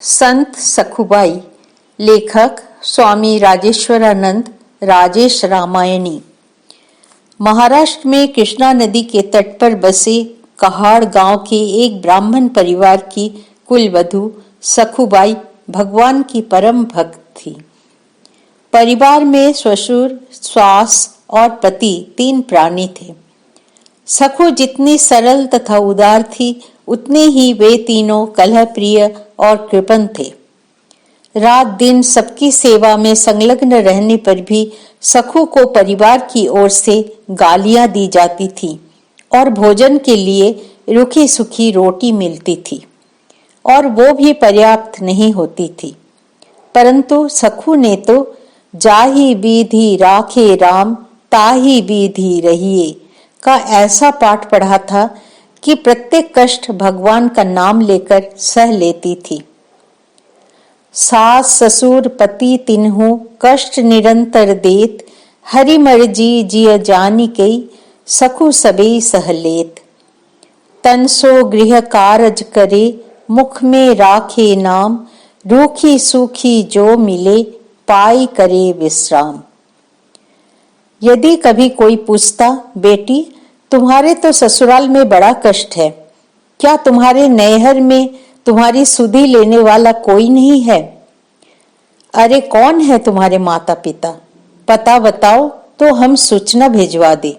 संत सखुबाई। लेखक स्वामी राजेश्वरानंद राजेश रामायणी। महाराष्ट्र में कृष्णा नदी के तट पर बसे कहाड़ गांव के एक ब्राह्मण परिवार की कुलवधू सखुबाई भगवान की परम भक्त थी। परिवार में ससुर, सास और पति 3 प्राणी थे। सखु जितनी सरल तथा उदार थी, उतने ही वे तीनों कलह प्रिय और कृपण थे। रात दिन सबकी सेवा में संलग्न रहने पर भी सखु को परिवार की ओर से गालियां दी जाती थी और भोजन के लिए रूखी सूखी रोटी मिलती थी और वो भी पर्याप्त नहीं होती थी। परंतु सखु ने तो जाहि विधि राखे राम ताहि विधि रहिए का ऐसा पाठ पढ़ा था कि प्रत्येक कष्ट भगवान का नाम लेकर सह लेती थी। सास ससुर पति तिन्हु कष्ट निरंतर देत, हरि मर्जी जिय जानी कई सखु सबे सह लेत। तन सो गृह कारज करे, मुख में राखे नाम, रूखी सूखी जो मिले पाई करे विश्राम। यदि कभी कोई पूछता, बेटी तुम्हारे तो ससुराल में बड़ा कष्ट है, क्या तुम्हारे नैहर में तुम्हारी सुधि लेने वाला कोई नहीं है? अरे कौन है तुम्हारे माता पिता? पता बताओ तो हम सूचना भिजवा दे।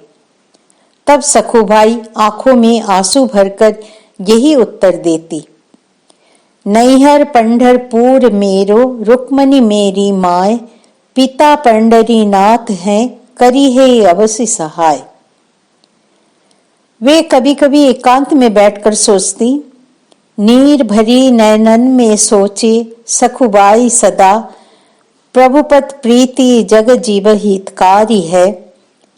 तब सखुबाई आंखों में आंसू भरकर यही उत्तर देती, नैहर पंढरपुर मेरो, रुक्मणी मेरी माय, पिता पंढरीनाथ हैं, करी है अवश्य सहाय। वे कभी कभी एकांत में बैठकर सोचती, नीर भरी नैनन में सोचे सखुबाई सदा, प्रभुपत प्रीति जग जीव हितकारी है,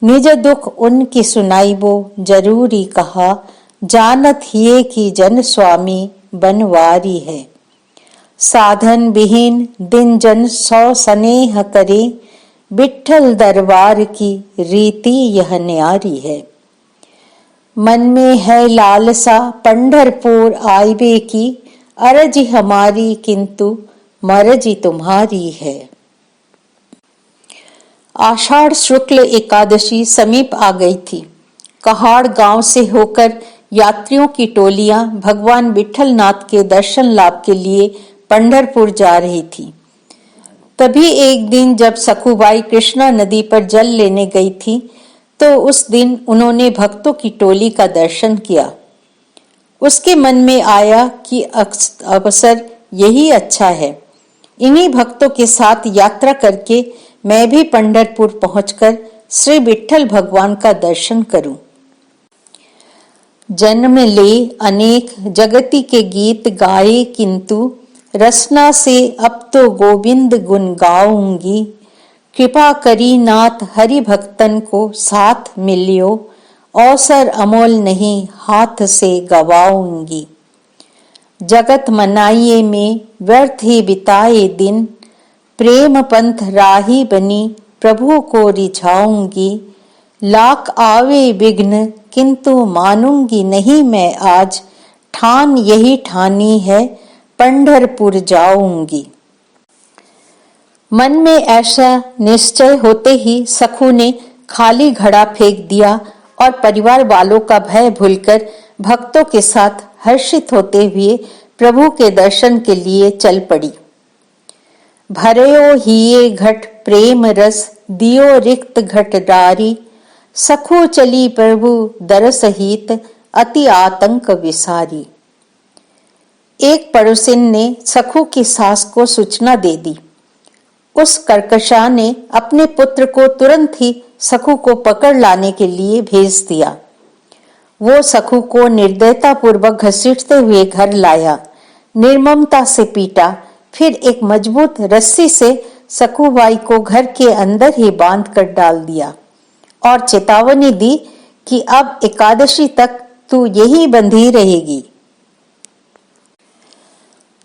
निज दुख उनकी सुनाई वो जरूरी कहा, जानत हिये की जन स्वामी बनवारी है। साधन विहीन दिन जन सौ स्नेह करे, विठ्ठल दरबार की रीति यह न्यारी है। मन में है लालसा पंढरपुर आइबे की, अरजी हमारी किंतु मरजी तुम्हारी है। आषाढ़ शुक्ल एकादशी समीप आ गई थी। कहाड़ गांव से होकर यात्रियों की टोलियां भगवान विठ्ठलनाथ के दर्शन लाभ के लिए पंढरपुर जा रही थी। तभी एक दिन जब सखुबाई कृष्णा नदी पर जल लेने गई थी, तो उस दिन उन्होंने भक्तों की टोली का दर्शन किया। उसके मन में आया कि अवसर यही अच्छा है, इन्हीं भक्तों के साथ यात्रा करके मैं भी पंढरपुर पहुंचकर श्री विठ्ठल भगवान का दर्शन करूं। जन्म ले अनेक जगती के गीत गाए, किंतु रसना से अब तो गोविंद गुण गाऊंगी, कृपा करी नाथ हरि भक्तन को साथ मिलियो, अवसर अमोल नहीं हाथ से गवाऊंगी। जगत मनाइए में व्यर्थ ही बिताए दिन, प्रेम पंथ राही बनी प्रभु को रिझाऊंगी। लाख आवे विघ्न किंतु मानूंगी नहीं मैं आज, ठान यही ठानी है पंढरपुर जाऊंगी। मन में ऐसा निश्चय होते ही सखु ने खाली घड़ा फेंक दिया और परिवार वालों का भय भूलकर भक्तों के साथ हर्षित होते हुए प्रभु के दर्शन के लिए चल पड़ी। भरयो हिये घट प्रेम रस, दियो रिक्त घट डारी, सखु चली प्रभु दरस हित, अति आतंक विसारी। एक पड़ोसिन ने सखु की सास को सूचना दे दी। उस कर्कशा ने अपने पुत्र को तुरंत ही सखु को पकड़ लाने के लिए भेज दिया। वो सखु को निर्दयता पूर्वक घसीटते हुए घर लाया, निर्ममता से पीटा, फिर एक मजबूत रस्सी से सखुबाई को घर के अंदर ही बांध कर डाल दिया और चेतावनी दी कि अब एकादशी तक तू यही बंधी रहेगी।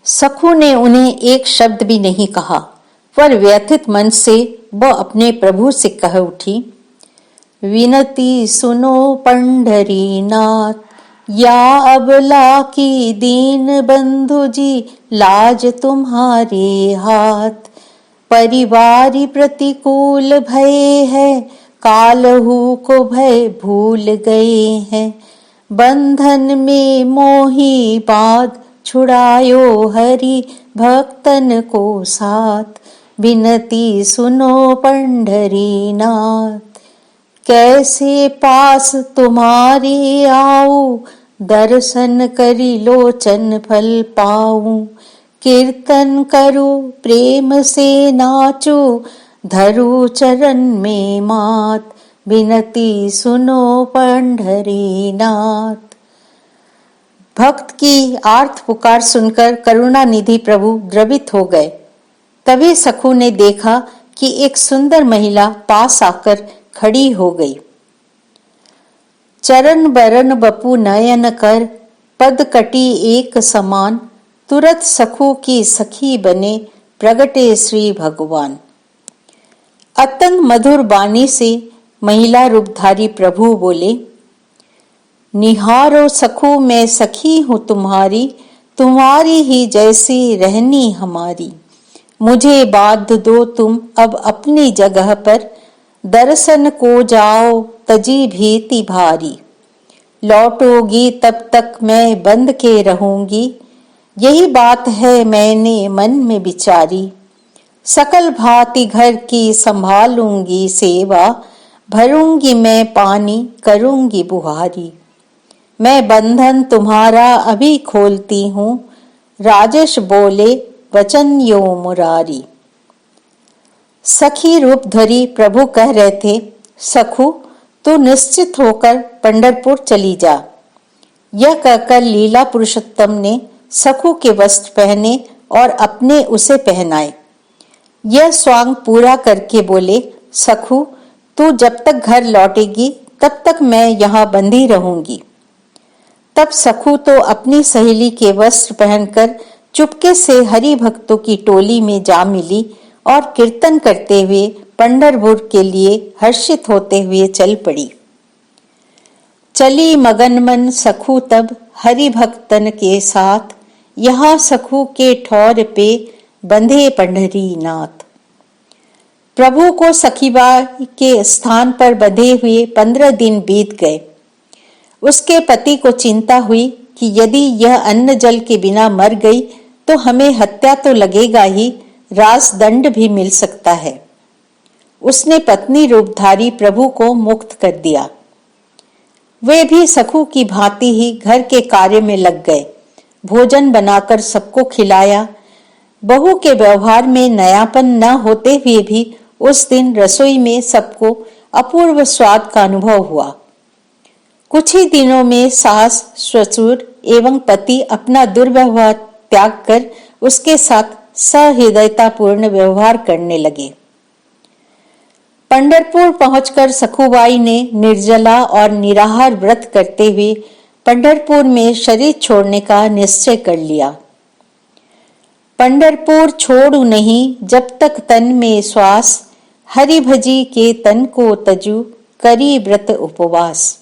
सखु ने उन्हें एक शब्द भी नहीं कहा, पर व्यथित मन से वह अपने प्रभु से कह उठी, विनती सुनो पंढरीनाथ, या अबला की दीन बंधु जी, लाज तुम्हारे हाथ। परिवारी प्रतिकूल भय है, कालहू को भय भूल गए हैं। बंधन में मोही बांध, छुड़ायो हरि भक्तन को साथ। विनती सुनो पंढरी नाथ, कैसे पास तुम्हारे आऊं। दर्शन करी लोचन फल पाऊं। कीर्तन करो प्रेम से नाचो, धरू चरण में मात। विनती सुनो पंढरी नाथ। भक्त की आर्त पुकार सुनकर करुणा निधि प्रभु द्रवित हो गए। तभी सखू ने देखा कि एक सुंदर महिला पास आकर खड़ी हो गई। चरण बरन बपू नयन कर, पद कटी एक समान। तुरत सखू की सखी बने, प्रगटे श्री भगवान। अत्यंत मधुर वाणी से महिला रूपधारी प्रभु बोले, निहारो सखू मैं सखी हूँ तुम्हारी, तुम्हारी ही जैसी रहनी हमारी। मुझे बांध दो तुम अब अपनी जगह पर, दर्शन को जाओ तजी भीति भारी। लौटोगी तब तक मैं बंध के रहूंगी, यही बात है मैंने मन में विचारी। सकल भांति घर की संभालूंगी सेवा, भरूंगी मैं पानी करूंगी बुहारी। मैं बंधन तुम्हारा अभी खोलती हूँ, राजेश बोले वचन यो मुरारी। सखी रूप धरी प्रभु कह रहे थे, सखू तू निश्चित होकर पंढरपुर चली जा। यह कहकर लीला पुरुषोत्तम ने सखू के वस्त्र पहने और अपने उसे पहनाए। यह स्वांग पूरा करके बोले, सखू तू जब तक घर लौटेगी तब तक मैं यहाँ बंधी रहूंगी। तब सखू तो अपनी सहेली के वस्त्र पहनकर चुपके से हरि भक्तों की टोली में जा मिली और कीर्तन करते हुए पंढरपुर के लिए हर्षित होते हुए चल पड़ी। चली मगन मन सखू तब हरि भक्तन के साथ, यहाँ सखू के ठौर पे बंधे पंढरी नाथ। प्रभु को सखीबाई के स्थान पर बंधे हुए 15 दिन बीत गए। उसके पति को चिंता हुई कि यदि यह अन्न जल के बिना मर गई तो हमें हत्या तो लगेगा ही, राजदंड भी मिल सकता है। उसने पत्नी रूपधारी प्रभु को मुक्त कर दिया। वे भी सखू की भांति ही घर के कार्य में लग गए। भोजन बनाकर सबको खिलाया। बहू के व्यवहार में नयापन न होते हुए भी उस दिन रसोई में सबको अपूर्व स्वाद का अनुभव हुआ। कुछ ही दिनों में सास, ससुर एवं पति अपना दुर्व्यवहार त्याग कर उसके साथ सहृदयतापूर्ण व्यवहार करने लगे। पंढरपुर पहुंचकर सखूबाई ने निर्जला और निराहार व्रत करते हुए पंढरपुर में शरीर छोड़ने का निश्चय कर लिया। पंढरपुर छोड़ू नहीं जब तक तन में श्वास, हरि भजी के तन को तजू, करी व्रत उपवास।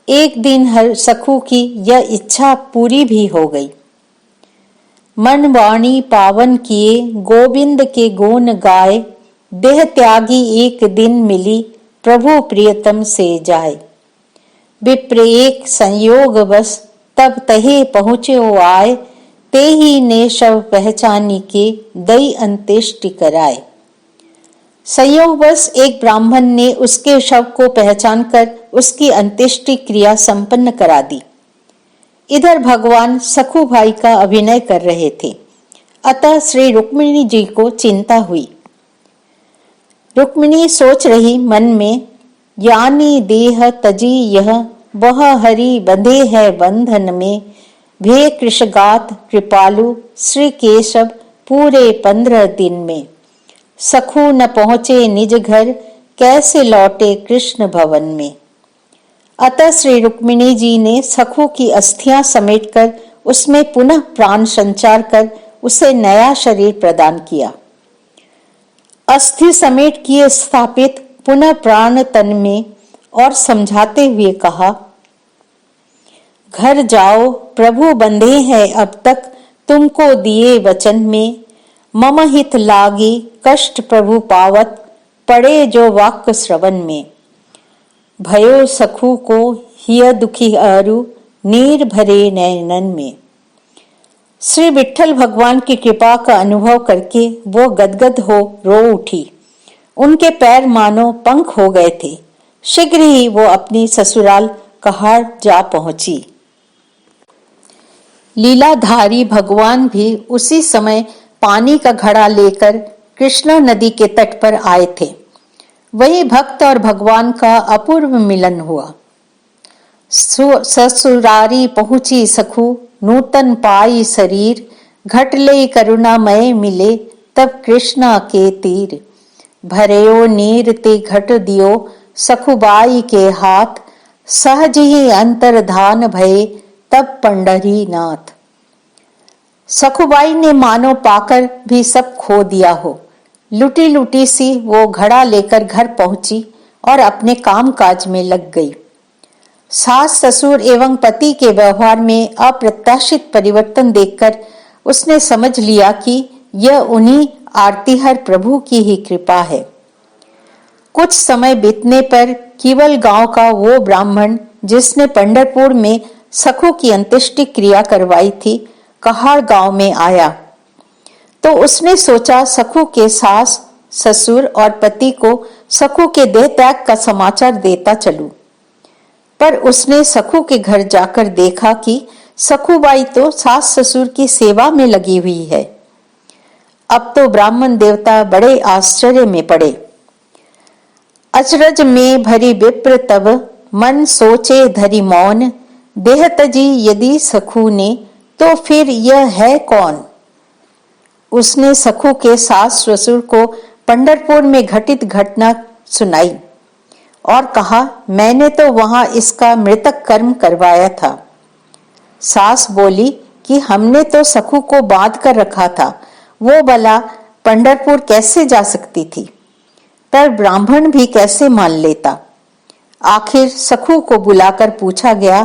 एक दिन हर सखू की यह इच्छा पूरी भी हो गई। मन वाणी पावन किए, गोविंद के गुण गाए, देह त्यागी एक दिन मिली, प्रभु प्रियतम से जाए। विप्र एक संयोग बस, तब तहे पहुँचे ओ आए, ते ही ने शव पहचानी के, दई अंत्येष्टि कराए। संयोगवश एक ब्राह्मण ने उसके शव को पहचान कर उसकी अंत्येष्टि क्रिया संपन्न करा दी। इधर भगवान सखू भाई का अभिनय कर रहे थे, अतः श्री रुक्मिणी जी को चिंता हुई। रुक्मिणी सोच रही मन में, यानी देह तजी यह, वह हरि बंधे है बंधन में। भे कृषगात कृपालु श्री केशव, पूरे 15 दिन में। सखू न पहुंचे निज घर, कैसे लौटे कृष्ण भवन में। अतः श्री रुक्मिणी जी ने सखू की अस्थियां समेटकर उसमें पुनः प्राण संचार कर उसे नया शरीर प्रदान किया। अस्थि समेट किए स्थापित पुनः प्राण तन में और समझाते हुए कहा, घर जाओ, प्रभु बंधे हैं अब तक तुमको दिए वचन में। मम हित लागे कष्ट प्रभु पावत, पड़े जो वाक्य श्रवण में। भयो सखू को हिय दुखी अरु, नीर भरे नयनन में। श्री विट्ठल भगवान की कृपा का अनुभव करके वो गदगद हो रो उठी। उनके पैर मानो पंख हो गए थे। शीघ्र ही वो अपनी ससुराल कहार जा पहुंची। लीलाधारी भगवान भी उसी समय पानी का घड़ा लेकर कृष्णा नदी के तट पर आए थे। वही भक्त और भगवान का अपूर्व मिलन हुआ। ससुरारी पहुंची सखू, नूतन पाई शरीर, घटले करुणामय मिले तब कृष्णा के तीर। भरेयो नीर ते घट दियो सखुबाई के हाथ, सहज ही अंतर्धान भये तब पंडरी नाथ। सखुबाई ने मानो पाकर भी सब खो दिया हो। लुटी लुटी सी वो घड़ा लेकर घर पहुंची और अपने काम काज में लग गई। सास ससुर एवं पति के व्यवहार में अप्रत्याशित परिवर्तन देखकर उसने समझ लिया कि यह उन्हीं आरतीहर प्रभु की ही कृपा है। कुछ समय बीतने पर केवल गांव का वो ब्राह्मण जिसने पंढरपुर में सखू की अंत्येष्टि क्रिया करवाई थी, कहार गांव में आया। तो उसने सोचा सखू के सास ससुर और पति को सखू के देह त्याग का समाचार देता चलूं। पर उसने सखू के घर जाकर देखा कि सखूबाई तो सास ससुर की सेवा में लगी हुई है। अब तो ब्राह्मण देवता बड़े आश्चर्य में पड़े। अचरज में भरी विप्र तब, मन सोचे धरी मौन। देह तजी यदि सखू ने, तो फिर यह है कौन। उसने सखू के सास ससुर को पंढरपुर में घटित घटना सुनाई और कहा, मैंने तो वहां इसका मृतक कर्म करवाया था। सास बोली कि हमने तो सखू को बांध कर रखा था, वो भला पंढरपुर कैसे जा सकती थी। पर ब्राह्मण भी कैसे मान लेता। आखिर सखू को बुलाकर पूछा गया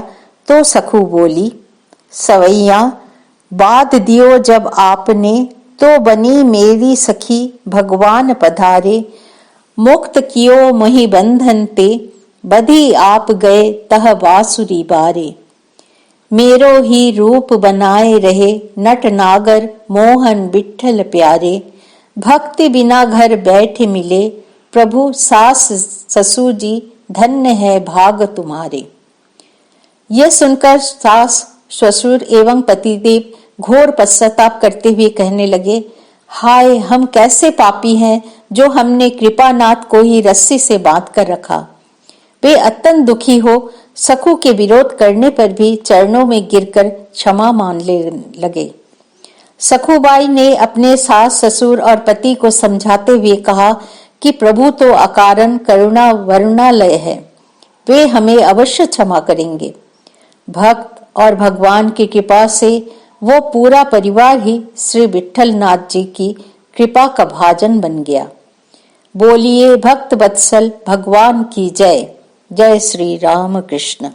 तो सखू बोली, सवैया बाध दियो जब आपने, तो बनी मेरी सखी भगवान पधारे। मुक्त कियो मोहि बंधन ते, बधी आप गए तह बासुरी बारे। मेरो ही रूप बनाए रहे नट नागर, मोहन विट्ठल प्यारे। भक्ति बिना घर बैठे मिले, प्रभु सास ससुर जी धन्य है भाग तुम्हारे। यह सुनकर सास ससुर एवं पतिदेव घोर पश्चाताप करते हुए कहने लगे, हाय हम कैसे पापी हैं जो हमने कृपानाथ को ही रस्सी से बांध कर रखा। वे अत्यंत दुखी हो सखू के विरोध करने पर भी चरणों में गिरकर क्षमा मांगने लगे। सखूबाई ने अपने सास ससुर और पति को समझाते हुए कहा कि प्रभु तो अकारण करुणा वरुणालय है, वे हमें अवश्य क्षमा करेंगे। भक्त और भगवान की कृपा से वो पूरा परिवार ही श्री विट्ठल नाथ जी की कृपा का भाजन बन गया। बोलिए भक्त वत्सल भगवान की जय। जय श्री राम कृष्ण।